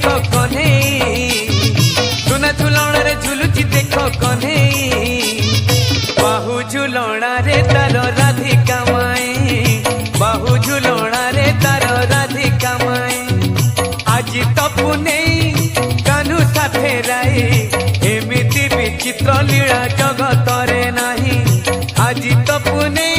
देखो कन्हई सुना झुलण रे झुलुची देखो कन्हई बाहु झुलणा रे तार राधिका माई बाहु झुलणा रे तार राधिका माई आज तो पुनेई कान्हू साथे राई एमिति विचित्र लीला जगत रे नाही आज तो पुनेई